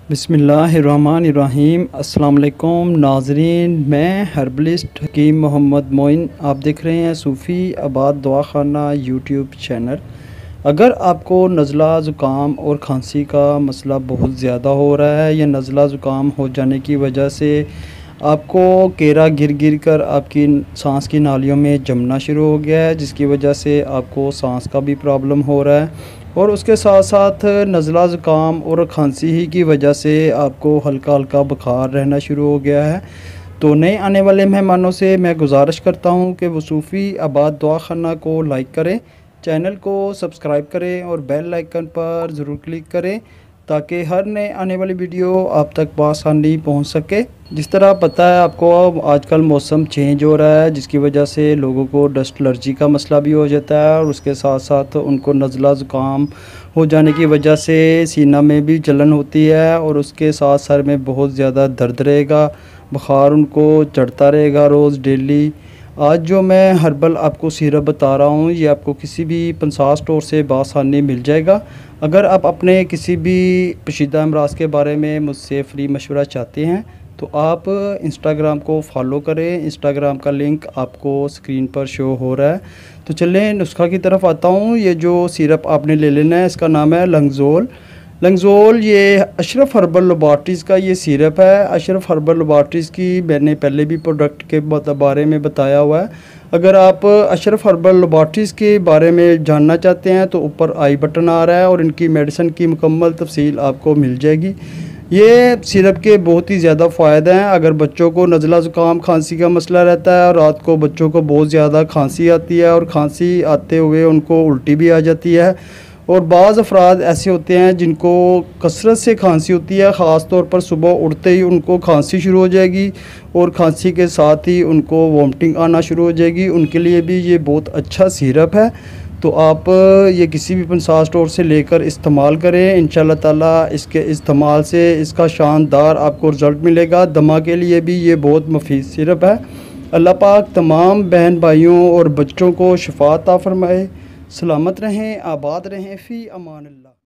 बिस्मिल्लाहिर्रहमानिर्रहीम। अस्सलाम वालेकुम नाज़रीन, मैं हर्बलिस्ट हकीम मोहम्मद मोइन। आप देख रहे हैं सूफ़ी आबाद दवाखाना यूट्यूब चैनल। अगर आपको नज़ला ज़ुकाम और खांसी का मसला बहुत ज़्यादा हो रहा है या नज़ला ज़ुकाम हो जाने की वजह से आपको केरा गिर गिर कर आपकी सांस की नालियों में जमना शुरू हो गया है, जिसकी वजह से आपको सांस का भी प्रॉब्लम हो रहा है और उसके साथ साथ नज़ला ज़ुकाम और खांसी ही की वजह से आपको हल्का हल्का बुखार रहना शुरू हो गया है, तो नए आने वाले मेहमानों से मैं गुजारिश करता हूं कि वो सूफ़ी आबाद दवाखाना को लाइक करें, चैनल को सब्सक्राइब करें और बेल आइकन पर ज़रूर क्लिक करें ताकि हर नए आने वाली वीडियो आप तक बआसानी पहुंच सके। जिस तरह पता है आपको, अब आजकल मौसम चेंज हो रहा है जिसकी वजह से लोगों को डस्ट एलर्जी का मसला भी हो जाता है और उसके साथ साथ उनको नज़ला ज़ुकाम हो जाने की वजह से सीना में भी जलन होती है और उसके साथ सर में बहुत ज़्यादा दर्द रहेगा, बुखार उनको चढ़ता रहेगा रोज़ डेली। आज जो मैं हर्बल आपको सिरप बता रहा हूँ ये आपको किसी भी पंसार स्टोर से बआसानी मिल जाएगा। अगर आप अपने किसी भी पेचीदा अमराज के बारे में मुझसे फ्री मशवरा चाहते हैं तो आप इंस्टाग्राम को फॉलो करें, इंस्टाग्राम का लिंक आपको स्क्रीन पर शो हो रहा है। तो चलें नुस्खा की तरफ आता हूँ। ये जो सिरप आपने ले लेना है इसका नाम है लंगज़ोल। लंगज़ोल ये अशरफ हर्बल लैबोरेटरीज़ का ये सिरप है। अशरफ हर्बल लैबोरेटरीज़ की मैंने पहले भी प्रोडक्ट के बारे में बताया हुआ है। अगर आप अशरफ हर्बल लैबोरेटरीज़ के बारे में जानना चाहते हैं तो ऊपर आई बटन आ रहा है और इनकी मेडिसिन की मुकम्मल तफसील आपको मिल जाएगी। ये सिरप के बहुत ही ज़्यादा फ़ायदे हैं। अगर बच्चों को नज़ला ज़ुकाम खांसी का मसला रहता है और रात को बच्चों को बहुत ज़्यादा खांसी आती है और खांसी आते हुए उनको उल्टी भी आ जाती है, और बाज़ अफराद ऐसे होते हैं जिनको कसरत से खांसी होती है, ख़ास तौर पर सुबह उठते ही उनको खांसी शुरू हो जाएगी और खांसी के साथ ही उनको वॉमिटिंग आना शुरू हो जाएगी। उनके लिए भी ये बहुत अच्छा सिरप है। तो आप ये किसी भी पंसार स्टोर से लेकर इस्तेमाल करें, इंशाल्लाह ताला इसके इस्तेमाल से इसका शानदार आपको रिज़ल्ट मिलेगा। दमा के लिए भी ये बहुत मुफीद सिरप है। अल्लाह पाक तमाम बहन भाइयों और बच्चों को शिफा अता फरमाए। सलामत रहें, आबाद रहें, फ़ी अमान अल्लाह।